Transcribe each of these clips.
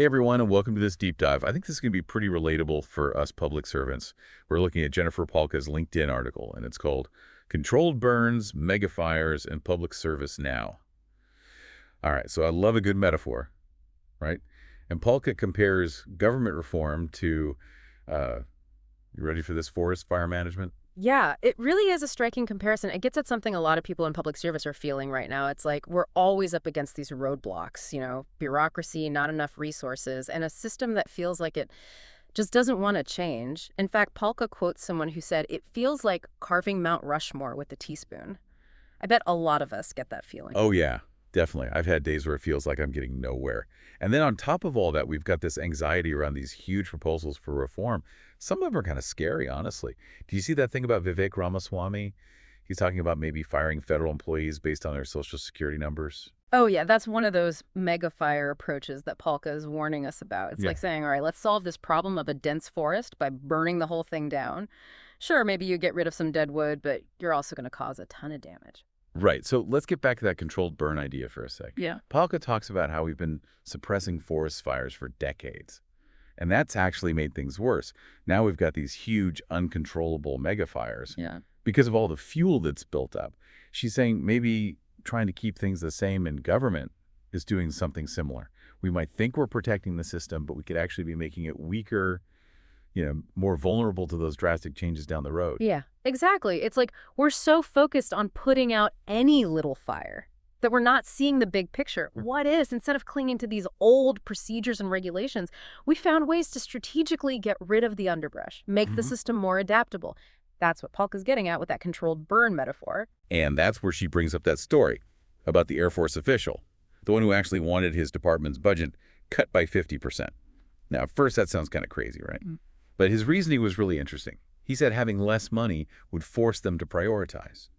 Hey everyone, and welcome to this deep dive. I think this is going to be pretty relatable for us public servants. We're looking at Jennifer Pahlka's LinkedIn article, and it's called Controlled Burns, Megafires, and Public Service Now. All right, so I love a good metaphor, right? And Pahlka compares government reform to, you ready for this, forest fire management? Yeah, it really is a striking comparison. It gets at something a lot of people in public service are feeling right now. It's like we're always up against these roadblocks, bureaucracy, not enough resources, and a system that feels like it just doesn't want to change. In fact, Palka quotes someone who said, "It feels like carving Mount Rushmore with a teaspoon." I bet a lot of us get that feeling. Oh yeah, definitely. I've had days where it feels like I'm getting nowhere. And then on top of all that, we've got this anxiety around these huge proposals for reform. Some of them are kind of scary, honestly. Do you see that thing about Vivek Ramaswamy? He's talking about maybe firing federal employees based on their social security numbers. Oh, yeah, that's one of those megafire approaches that Palka is warning us about. It's Yeah. like saying, all right, let's solve this problem of a dense forest by burning the whole thing down. Sure, maybe you get rid of some dead wood, but you're also going to cause a ton of damage. Right. So let's get back to that controlled burn idea for a sec. Yeah. Palka talks about how we've been suppressing forest fires for decades. And that's actually made things worse. Now we've got these huge, uncontrollable megafires Yeah. because of all the fuel that's built up. She's saying maybe trying to keep things the same in government is doing something similar. We might think we're protecting the system, but we could actually be making it weaker, more vulnerable to those drastic changes down the road. Yeah, exactly. It's like we're so focused on putting out any little fire that we're not seeing the big picture. What is, instead of clinging to these old procedures and regulations, we found ways to strategically get rid of the underbrush, make the system more adaptable. That's what Palka's getting at with that controlled burn metaphor. And that's where she brings up that story about the Air Force official, the one who actually wanted his department's budget cut by 50%. Now, at first, that sounds kind of crazy, right? But his reasoning was really interesting. He said having less money would force them to prioritize,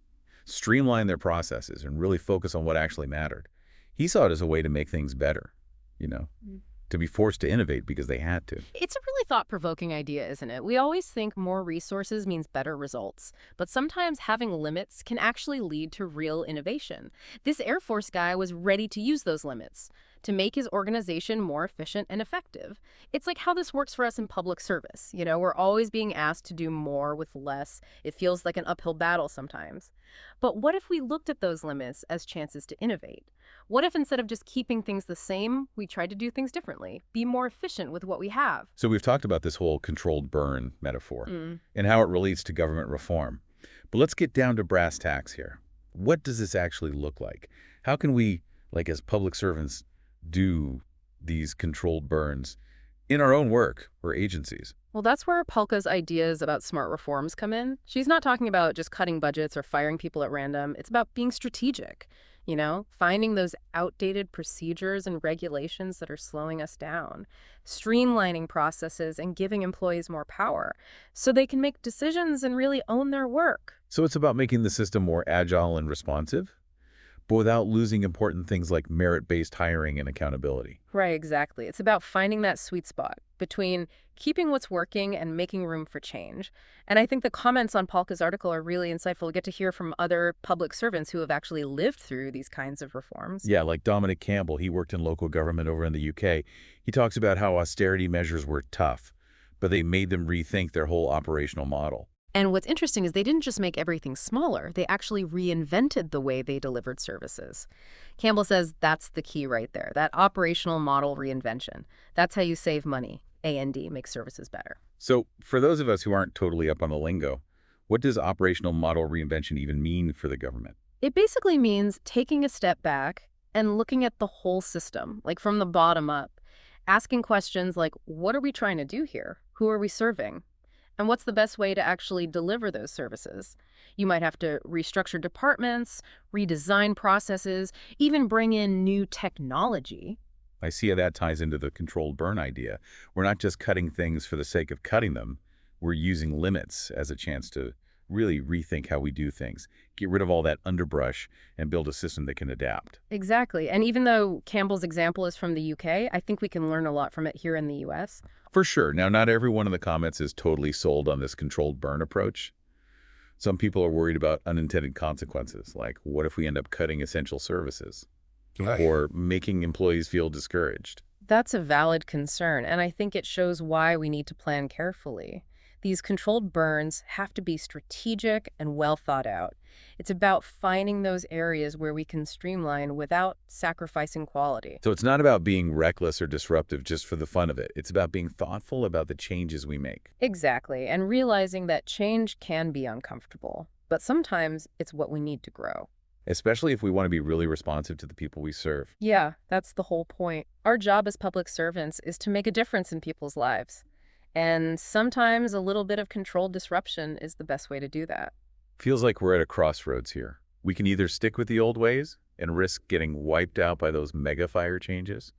streamline their processes, and really focus on what actually mattered. He saw it as a way to make things better, to be forced to innovate because they had to. It's a really thought-provoking idea, isn't it? We always think more resources means better results, but sometimes having limits can actually lead to real innovation. This Air Force guy was ready to use those limits to make his organization more efficient and effective. It's like how this works for us in public service. We're always being asked to do more with less. It feels like an uphill battle sometimes. But what if we looked at those limits as chances to innovate? What if instead of just keeping things the same, we tried to do things differently, be more efficient with what we have? So we've talked about this whole controlled burn metaphor and how it relates to government reform. But let's get down to brass tacks here. What does this actually look like? How can we, as public servants, do these controlled burns in our own work or agencies? Well, that's where Palka's ideas about smart reforms come in. She's not talking about just cutting budgets or firing people at random. It's about being strategic, finding those outdated procedures and regulations that are slowing us down, streamlining processes and giving employees more power so they can make decisions and really own their work. So it's about making the system more agile and responsive, but without losing important things like merit-based hiring and accountability. Right, exactly. It's about finding that sweet spot between keeping what's working and making room for change. And I think the comments on Palka's article are really insightful. We get to hear from other public servants who have actually lived through these kinds of reforms. Yeah, like Dominic Campbell, he worked in local government over in the UK. He talks about how austerity measures were tough, but they made them rethink their whole operational model. And what's interesting is they didn't just make everything smaller, they actually reinvented the way they delivered services. Campbell says that's the key right there, that operational model reinvention. That's how you save money. A&D makes services better. So for those of us who aren't totally up on the lingo, what does operational model reinvention even mean for the government? It basically means taking a step back and looking at the whole system, like from the bottom up, asking questions like, what are we trying to do here? Who are we serving? And what's the best way to actually deliver those services? You might have to restructure departments, redesign processes, even bring in new technology. I see how that ties into the controlled burn idea. We're not just cutting things for the sake of cutting them. We're using limits as a chance to really rethink how we do things, get rid of all that underbrush, and build a system that can adapt. Exactly. And even though Campbell's example is from the UK, I think we can learn a lot from it here in the US. For sure. Now, not everyone in the comments is totally sold on this controlled burn approach. Some people are worried about unintended consequences, like what if we end up cutting essential services or making employees feel discouraged? That's a valid concern, and I think it shows why we need to plan carefully. These controlled burns have to be strategic and well thought out. It's about finding those areas where we can streamline without sacrificing quality. So it's not about being reckless or disruptive just for the fun of it. It's about being thoughtful about the changes we make. Exactly, and realizing that change can be uncomfortable, but sometimes it's what we need to grow. Especially if we want to be really responsive to the people we serve. Yeah, that's the whole point. Our job as public servants is to make a difference in people's lives. And sometimes a little bit of controlled disruption is the best way to do that. Feels like we're at a crossroads here. We can either stick with the old ways and risk getting wiped out by those megafire changes,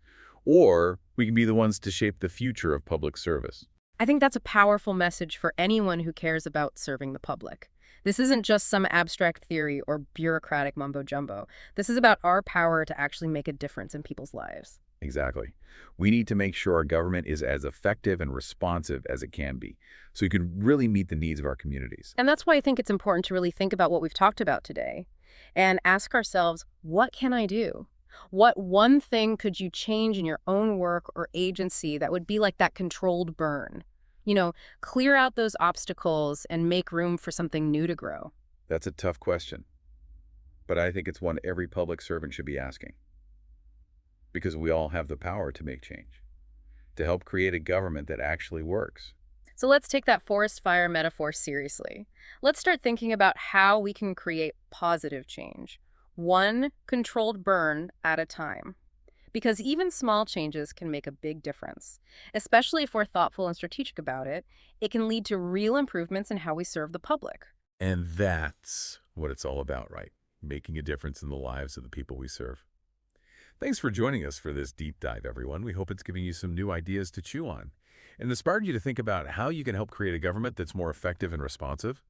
or we can be the ones to shape the future of public service. I think that's a powerful message for anyone who cares about serving the public. This isn't just some abstract theory or bureaucratic mumbo-jumbo. This is about our power to actually make a difference in people's lives. Exactly. We need to make sure our government is as effective and responsive as it can be, so we can really meet the needs of our communities. And that's why I think it's important to really think about what we've talked about today and ask ourselves, what can I do? What one thing could you change in your own work or agency that would be like that controlled burn? Clear out those obstacles and make room for something new to grow. That's a tough question, but I think it's one every public servant should be asking, because we all have the power to make change, to help create a government that actually works. So let's take that forest fire metaphor seriously. Let's start thinking about how we can create positive change, one controlled burn at a time. Because even small changes can make a big difference. Especially if we're thoughtful and strategic about it, it can lead to real improvements in how we serve the public. And that's what it's all about, right? Making a difference in the lives of the people we serve. Thanks for joining us for this deep dive, everyone. We hope it's giving you some new ideas to chew on and inspired you to think about how you can help create a government that's more effective and responsive.